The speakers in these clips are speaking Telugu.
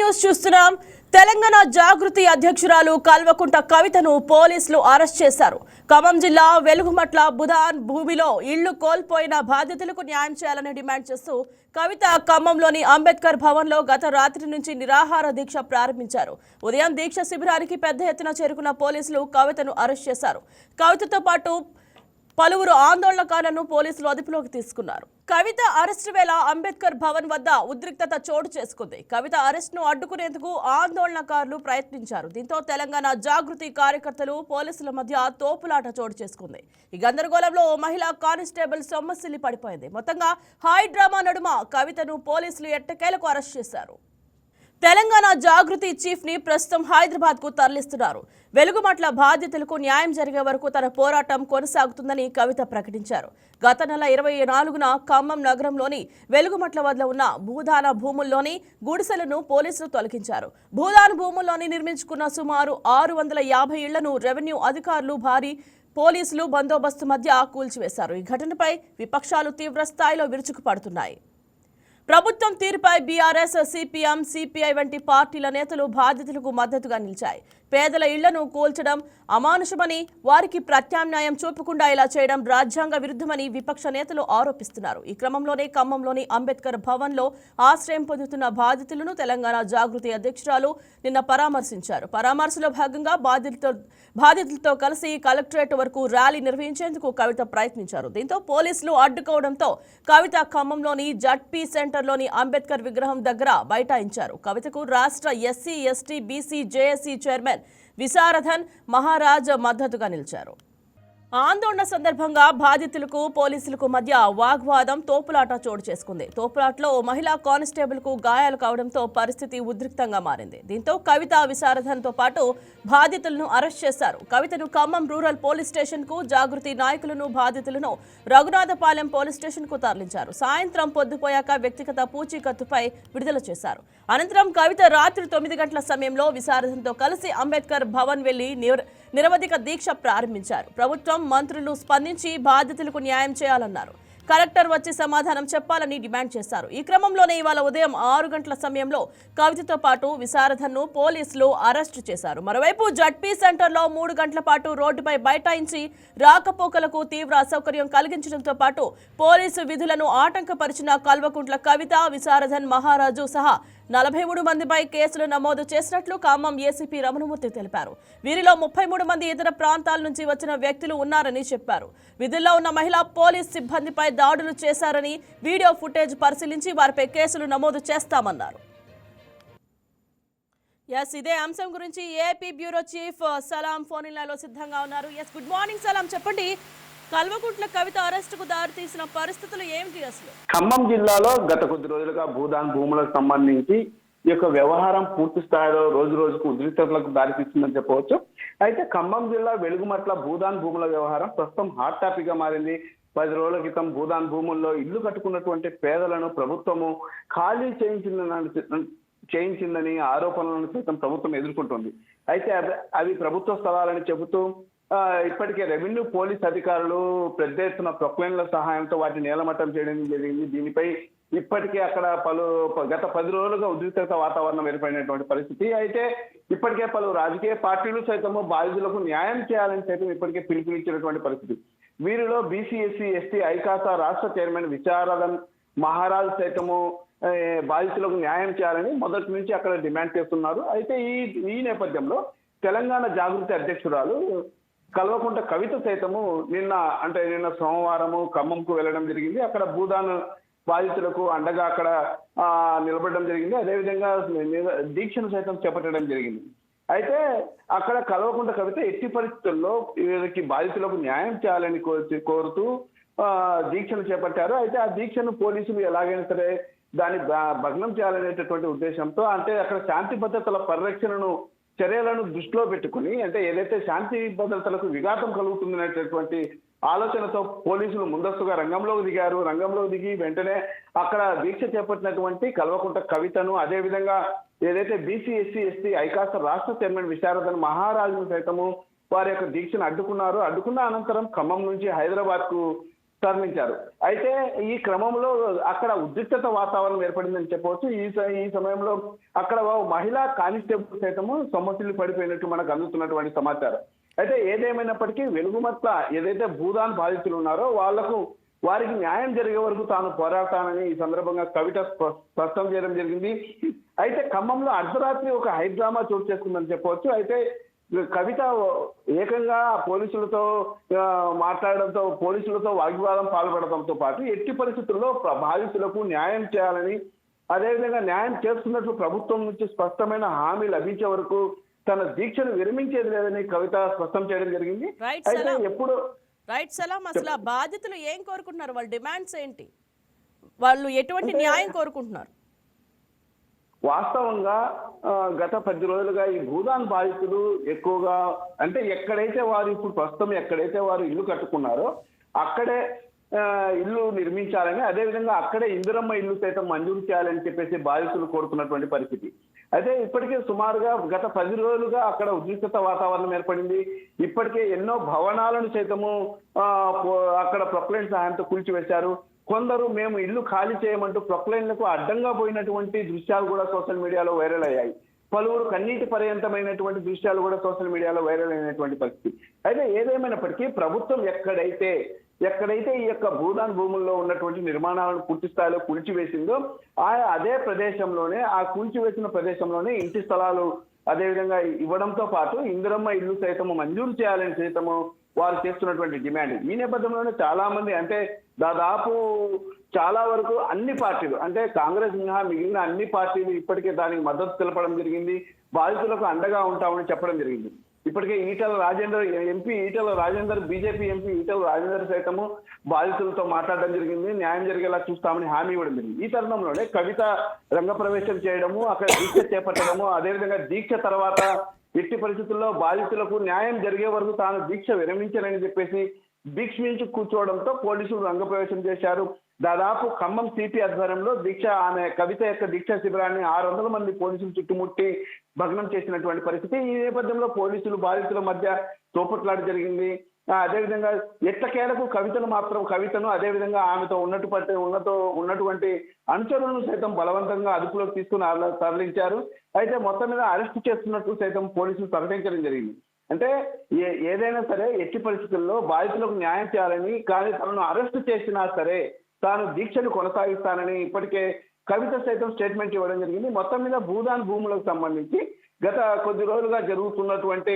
న్యూస్ చూస్తున్నాం. తెలంగాణ జాగృతి అధ్యక్షురాలు కల్వకుంట కవితను పోలీసులు అరెస్ట్ చేశారు. ఖమ్మం జిల్లా వెలుగుమట్ల బుధాన్ భూమిలో ఇళ్లు కోల్పోయిన బాధితులకు న్యాయం చేయాలని డిమాండ్ చేస్తూ కవిత ఖమ్మంలోని అంబేద్కర్ భవన్లో గత రాత్రి నుంచి నిరాహార దీక్ష ప్రారంభించారు. ఉదయం దీక్ష శిబిరానికి పెద్ద ఎత్తున చేరుకున్న పోలీసులు కవితను అరెస్ట్ చేశారు. కవితతో పాటు పలువురు ఆందోళనకారులను పోలీసులు అదుపులోకి తీసుకున్నారు. కవిత అరెస్టు వేళ అంబేద్కర్ భవన్ వద్ద ఉద్రిక్తత చోటు చేసుకుంది. కవిత అరెస్టును అడ్డుకునేందుకు ఆందోళనకారులు ప్రయత్నించారు. దీంతో తెలంగాణ జాగృతి కార్యకర్తలు పోలీసుల మధ్య తోపులాట చోటు చేసుకుంది. ఈ గందరగోళంలో ఓ మహిళా కానిస్టేబుల్ సొమ్మసిల్లి పడిపోయింది. మొత్తంగా హై డ్రామా నడుమ కవితను పోలీసులు ఎట్టకేలకు అరెస్ట్ చేశారు. తెలంగాణ జాగృతి చీఫ్ ని ప్రస్తుతం హైదరాబాద్ కు తరలిస్తున్నారు. వెలుగుమట్ల బాధితులకు న్యాయం జరిగే వరకు తన పోరాటం కొనసాగుతుందని కవిత ప్రకటించారు. గత నెల 24న ఖమ్మం నగరంలోని వెలుగుమట్ల వద్ద ఉన్న భూదాన భూముల్లోని గుడిసెలను పోలీసులు తొలగించారు. భూదాన భూముల్లోని నిర్మించుకున్న సుమారు 650 ఇళ్లను రెవెన్యూ అధికారులు భారీ పోలీసులు బందోబస్తు మధ్య కూల్చివేశారు. ఈ ఘటనపై విపక్షాలు తీవ్ర స్థాయిలో విరుచుకుపడుతున్నాయి. ప్రభుత్వం తీరుపై బీఆర్ఎస్, సిపిఎం, సిపిఐ వంటి పార్టీల నేతలు బాధితులకు మద్దతుగా నిలిచాయి. పేదల ఇళ్లను కూల్చడం అమానుషమని, వారికి ప్రత్యామ్నాయం చూపకుండా ఇలా చేయడం రాజ్యాంగ విరుద్ధమని విపక్ష నేతలు ఆరోపిస్తున్నారు. ఈ క్రమంలోనే ఖమ్మంలోని అంబేద్కర్ భవన్లో ఆశ్రయం పొందుతున్న బాధితులను తెలంగాణ జాగృతి అధ్యక్షురాలు నిన్న పరామర్శించారు. పరామర్శలో భాగంగా బాధితులతో కలిసి కలెక్టరేట్ వరకు ర్యాలీ నిర్వహించేందుకు కవిత ప్రయత్నించారు. దీంతో పోలీసులు అడ్డుకోవడంతో కవిత ఖమ్మంలోని జడ్పీ సెంటర్లోని అంబేద్కర్ విగ్రహం దగ్గర బైఠాయించారు. కవితకు రాష్ట్ర SC, ST, BC, JAC chairman Visharadan Maharaj మద్దతుగా నిలిచారు. ఆందోళన సందర్భంగా బాధితులకు పోలీసులకు మధ్య వాగ్వాదం, తోపులాట చోటు చేసుకుంది. తోపులాటలో మహిళా కానిస్టేబుల్ కు గాయాలు కావడంతో పరిస్థితి ఉద్రిక్తంగా మారింది. దీంతో కవిత, విశారదన్ తో పాటు బాధితులను అరెస్ట్ చేశారు. కవితను ఖమ్మం రూరల్ పోలీస్ స్టేషన్ కు, జాగృతి నాయకులను, బాధితులను రఘునాథపాలెం పోలీస్ స్టేషన్ కు తరలించారు. సాయంత్రం పొద్దుపోయాక వ్యక్తిగత పూచీకత్తుపై విడుదల చేశారు. అనంతరం కవిత రాత్రి 9 గంటల సమయంలో విశారదన్ తో కలిసి అంబేద్కర్ భవన్ వెళ్లి నిరవధిక దీక్ష ప్రారంభించారు. ప్రభుత్వం, మంత్రులు స్పందించి బాధితులకు న్యాయం చేయాలన్నారు. కలెక్టర్ వచ్చి సమాధానం చెప్పాలని డిమాండ్ చేశారు. ఈ క్రమంలోనే ఇవాళ ఉదయం 6 గంటల సమయంలో కవితతో పాటు విశారదన్ను పోలీసులు అరెస్టు చేశారు. మరోవైపు జడ్పీ సెంటర్లో 3 గంటల పాటు రోడ్డుపై బైఠాయించి రాకపోకలకు తీవ్ర అసౌకర్యం కలిగించడంతో పాటు పోలీసు విధులను ఆటంకపరిచిన కల్వకుంట్ల కవిత, విశారదన్ మహారాజు సహా 43 మందిపై కేసులు నమోదు చేసినట్లు ఖమ్మం ఏసీపీ రమణమూర్తి తెలిపారు. వీరిలో 33 మంది ఇతర ప్రాంతాల నుంచి వచ్చిన వ్యక్తులు ఉన్నారని చెప్పారు. విధుల్లో ఉన్న మహిళా పోలీస్ సిబ్బందిపై దాడులు చేశారని, వీడియో ఫుటేజ్ పరిశీలించి వారిపై కేసులు నమోదు చేస్తామన్నారు. ఇదే అంశం గురించి ఏపీ బ్యూరో చీఫ్ సలాం ఫోన్ లైన్లో సిద్ధంగా ఉన్నారు. గుడ్ మార్నింగ్ సలాం, చెప్పండి. కల్వకుంట్ల కవిత అరెస్టుకు దారితీసిన పరిస్థితులు ఏమిటి అసలు? ఖమ్మం జిల్లాలో గత కొద్ది రోజులుగా భూదాన్ భూములకు సంబంధించి ఈ యొక్క వ్యవహారం పూర్తి స్థాయిలో రోజు రోజుకు ఉద్రిక్తతలకు దారితీస్తుందని చెప్పవచ్చు. అయితే ఖమ్మం జిల్లా వెలుగుమట్ల భూదాన్ భూముల వ్యవహారం ప్రస్తుతం హాట్ టాపిక్ గా మారింది. 10 రోజుల క్రితం భూదాన్ భూముల్లో ఇల్లు కట్టుకున్నటువంటి పేదలను ప్రభుత్వము ఖాళీ చేయించిందని ఆరోపణలను సైతం ప్రభుత్వం ఎదుర్కొంటుంది. అయితే అవి ప్రభుత్వ స్థలాలని చెబుతూ ఇప్పటికే రెవెన్యూ పోలీస్ అధికారులు పెద్ద ఎత్తున ప్రొక్లైన్ల సహాయంతో వాటిని నేలమట్టం చేయడం జరిగింది. దీనిపై ఇప్పటికే అక్కడ గత 10 రోజులుగా ఉద్రిక్తత వాతావరణం ఏర్పడినటువంటి పరిస్థితి. అయితే ఇప్పటికే పలు రాజకీయ పార్టీలు సైతము బాధితులకు న్యాయం చేయాలని సైతం ఇప్పటికే పిలుపునిచ్చినటువంటి పరిస్థితి. వీరిలో బీసీ, ఎస్సీ, ఎస్టీ ఐకాసా రాష్ట్ర చైర్మన్ విశారదన్ మహారాజ్ సైతము బాధితులకు న్యాయం చేయాలని మొదటి నుంచి అక్కడ డిమాండ్ చేస్తున్నారు. అయితే ఈ నేపథ్యంలో తెలంగాణ జాగృతి అధ్యక్షురాలు కల్వకుంట్ల కవిత సైతము నిన్న సోమవారము ఖమ్మంకు వెళ్ళడం జరిగింది. అక్కడ భూదాన్ బాధితులకు అండగా అక్కడ నిలబడడం జరిగింది. అదేవిధంగా దీక్షను సైతం చేపట్టడం జరిగింది. అయితే అక్కడ కల్వకుంట్ల కవిత ఎట్టి పరిస్థితుల్లో వీరికి బాధితులకు న్యాయం చేయాలని కోరుతూ దీక్షను చేపట్టారు. అయితే ఆ దీక్షను పోలీసులు ఎలాగైనా సరే దాన్ని భగ్నం చేయాలనేటటువంటి ఉద్దేశంతో, అంటే అక్కడ శాంతి భద్రతల పరిరక్షణను చర్యలను దృష్టిలో పెట్టుకుని, అంటే ఏదైతే శాంతి భద్రతలకు విఘాతం కలుగుతుందనేటటువంటి ఆలోచనతో పోలీసులు ముందస్తుగా రంగంలోకి దిగారు. రంగంలోకి దిగి వెంటనే అక్కడ దీక్ష చేపట్టినటువంటి కల్వకుంట్ల కవితను, అదేవిధంగా ఏదైతే బీసీ, ఎస్సీ, ఎస్టీ ఐకాస రాష్ట్ర చైర్మన్ విశారదన్ మహారాజును సైతము వారి యొక్క దీక్షను అడ్డుకున్నారు. అడ్డుకున్న అనంతరం ఖమ్మం నుంచి హైదరాబాద్ కు తరలించారు. అయితే ఈ క్రమంలో అక్కడ ఉద్రిక్తత వాతావరణం ఏర్పడిందని చెప్పవచ్చు. ఈ సమయంలో అక్కడ మహిళా కానిస్టేబుల్ సైతము సొమ్మసిల్లి పడిపోయినట్టు మనకు అందుతున్నటువంటి సమాచారం. అయితే ఏదేమైనప్పటికీ వెలుగుమట్ల ఏదైతే భూదాన్ బాధితులు ఉన్నారో వారికి న్యాయం జరిగే వరకు తాను పోరాడతానని ఈ సందర్భంగా కవిత స్పష్టం చేయడం జరిగింది. అయితే ఖమ్మంలో అర్ధరాత్రి ఒక హైడ్రామా చోటు చేసుకుందని చెప్పవచ్చు. అయితే కవిత ఏకంగా పోలీసులతో మాట్లాడడంతో, పోలీసులతో వాగ్వివాదం పాల్పడడంతో పాటు ఎట్టి పరిస్థితుల్లో బాధితులకు న్యాయం చేయాలని, అదేవిధంగా న్యాయం చేస్తున్నట్లు ప్రభుత్వం నుంచి స్పష్టమైన హామీ లభించే వరకు తన దీక్షను విరమించేది లేదని కవిత స్పష్టం చేయడం జరిగింది. అయితే ఎప్పుడు రైట్ సలాం, అసలు ఆ బాధితులు ఏం కోరుకుంటున్నారు? వాళ్ళ డిమాండ్స్ ఏంటి? వాళ్ళు ఎటువంటి న్యాయం కోరుకుంటున్నారు? వాస్తవంగా గత 10 రోజులుగా ఈ భూదాన్ బాధితులు ఎక్కువగా అంటే ఎక్కడైతే వారు ఇప్పుడు ప్రస్తుతం ఎక్కడైతే వారు ఇల్లు కట్టుకున్నారో అక్కడే ఇల్లు నిర్మించాలని, అదేవిధంగా అక్కడే ఇందిరమ్మ ఇల్లు సైతం మంజూరు చేయాలని చెప్పేసి బాధితులు కోరుతున్నటువంటి పరిస్థితి. అయితే ఇప్పటికే సుమారుగా గత 10 రోజులుగా అక్కడ ఉద్రిక్తత వాతావరణం ఏర్పడింది. ఇప్పటికే ఎన్నో భవనాలను సైతము అక్కడ ప్రొక్లైన్ సహాయంతో కూల్చివేశారు. కొందరు మేము ఇల్లు ఖాళీ చేయమంటూ ప్రొక్లైన్లకు అడ్డంగా పోయినటువంటి దృశ్యాలు కూడా సోషల్ మీడియాలో వైరల్ అయ్యాయి. పలువురు కన్నీటి పర్యంతమైనటువంటి దృశ్యాలు కూడా సోషల్ మీడియాలో వైరల్ అయినటువంటి పరిస్థితి. అయితే ఏదేమైనప్పటికీ ప్రభుత్వం ఎక్కడైతే ఈ యొక్క భూదాన్ భూముల్లో ఉన్నటువంటి నిర్మాణాలను పూర్తి స్థాయిలో కూల్చివేసిందో అదే ప్రదేశంలోనే, ఆ కూల్చివేసిన ప్రదేశంలోనే ఇంటి స్థలాలు అదేవిధంగా ఇవ్వడంతో పాటు ఇందిరమ్మ ఇల్లు సైతము మంజూరు చేయాలని సైతము వారు చేస్తున్నటువంటి డిమాండ్. ఈ నేపథ్యంలోనే చాలా మంది, అంటే దాదాపు చాలా వరకు అన్ని పార్టీలు, అంటే కాంగ్రెస్ మినహా మిగిలిన అన్ని పార్టీలు ఇప్పటికే దానికి మద్దతు తెలపడం జరిగింది. బాధితులకు అండగా ఉంటామని చెప్పడం జరిగింది. ఇప్పటికే ఈటల రాజేందర్ బీజేపీ ఎంపీ ఈటల రాజేందర్ సైతము బాధితులతో మాట్లాడడం జరిగింది. న్యాయం జరిగేలా చూస్తామని హామీ ఇవ్వడం జరిగింది. ఈ తరుణంలోనే కవిత రంగప్రవేశం చేయడము, అక్కడ దీక్ష చేపట్టడము, అదేవిధంగా దీక్ష తర్వాత ఎట్టి పరిస్థితుల్లో బాధితులకు న్యాయం జరిగే వరకు తాను దీక్ష విరమించాలని చెప్పేసి దీక్ష నుంచి కూర్చోవడంతో పోలీసులు రంగప్రవేశం చేశారు. దాదాపు ఖమ్మం సిపి ఆధ్వర్యంలో ఆమె కవిత యొక్క దీక్షా శిబిరాన్ని 600 మంది పోలీసులు చుట్టుముట్టి భగ్నం చేసినటువంటి పరిస్థితి. ఈ నేపథ్యంలో పోలీసులు బాధితుల మధ్య తోపుట్లాట జరిగింది. అదేవిధంగా ఎట్టకేలకు కవితను అదేవిధంగా ఆమెతో ఉన్నటువంటి అనుచరులను సైతం బలవంతంగా అదుపులోకి తీసుకుని తరలించారు. అయితే మొత్తం మీద అరెస్ట్ చేస్తున్నట్టు సైతం పోలీసులు ప్రకటించడం జరిగింది. అంటే ఏదైనా సరే ఎట్టి పరిస్థితుల్లో బాధితులకు న్యాయం చేయాలని, కానీ తనను అరెస్ట్ చేసినా సరే తాను దీక్షను కొనసాగిస్తానని ఇప్పటికే కవిత సైతం స్టేట్మెంట్ ఇవ్వడం జరిగింది. మొత్తం మీద భూదాన్ భూములకు సంబంధించి గత కొద్ది రోజులుగా జరుగుతున్నటువంటి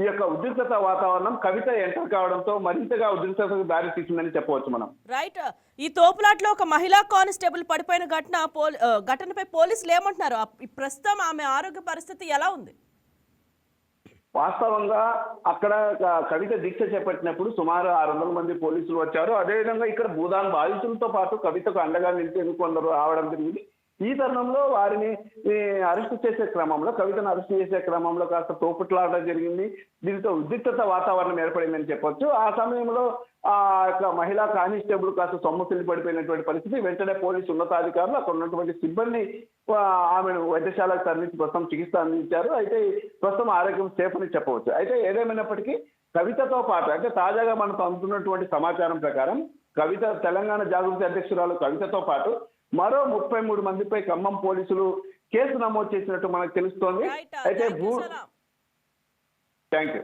ఈ యొక్క ఉద్రిక్తత వాతావరణం కవిత ఎంటర్ కావడంతో మరింతగా ఉద్రిక్తతకు దారి తీసిందని చెప్పవచ్చు మనం. రైట్. ఈ తోపులాట్లో ఒక మహిళా కానిస్టేబుల్ పడిపోయిన ఘటనపై పోలీసులు ఏమంటున్నారు? ప్రస్తుతం ఆమె ఆరోగ్య పరిస్థితి ఎలా ఉంది? వాస్తవంగా అక్కడ కవిత దీక్ష చేపట్టినప్పుడు సుమారు 600 మంది పోలీసులు వచ్చారు. అదేవిధంగా ఇక్కడ భూదాన్ బాధితులతో పాటు కవితకు అండగా నిలిచేందుకు కొందరు రావడం జరిగింది. ఈ తరుణంలో వారిని కవితను అరెస్ట్ చేసే క్రమంలో కాస్త తోపుట్లాట జరిగింది. దీంతో ఉద్రిక్తత వాతావరణం ఏర్పడిందని చెప్పొచ్చు. ఆ సమయంలో ఆ యొక్క మహిళా కానిస్టేబుల్ కాస్త సొమ్మసిల్లి పడిపోయినటువంటి పరిస్థితి. వెంటనే పోలీసు ఉన్నతాధికారులు అక్కడ ఉన్నటువంటి సిబ్బంది ఆమెను వైద్యశాలకు తరలించి ప్రస్తుతం చికిత్స అందించారు. అయితే ప్రస్తుతం ఆరోగ్యం సేఫ్ అని చెప్పవచ్చు. అయితే ఏదేమైనప్పటికీ కవితతో పాటు, అంటే తాజాగా మనకు అందుతున్నటువంటి సమాచారం ప్రకారం తెలంగాణ జాగృతి అధ్యక్షురాలు కవితతో పాటు మరో 33 మందిపై ఖమ్మం పోలీసులు కేసు నమోదు చేసినట్టు మనకు తెలుస్తోంది. అయితే థ్యాంక్ యూ.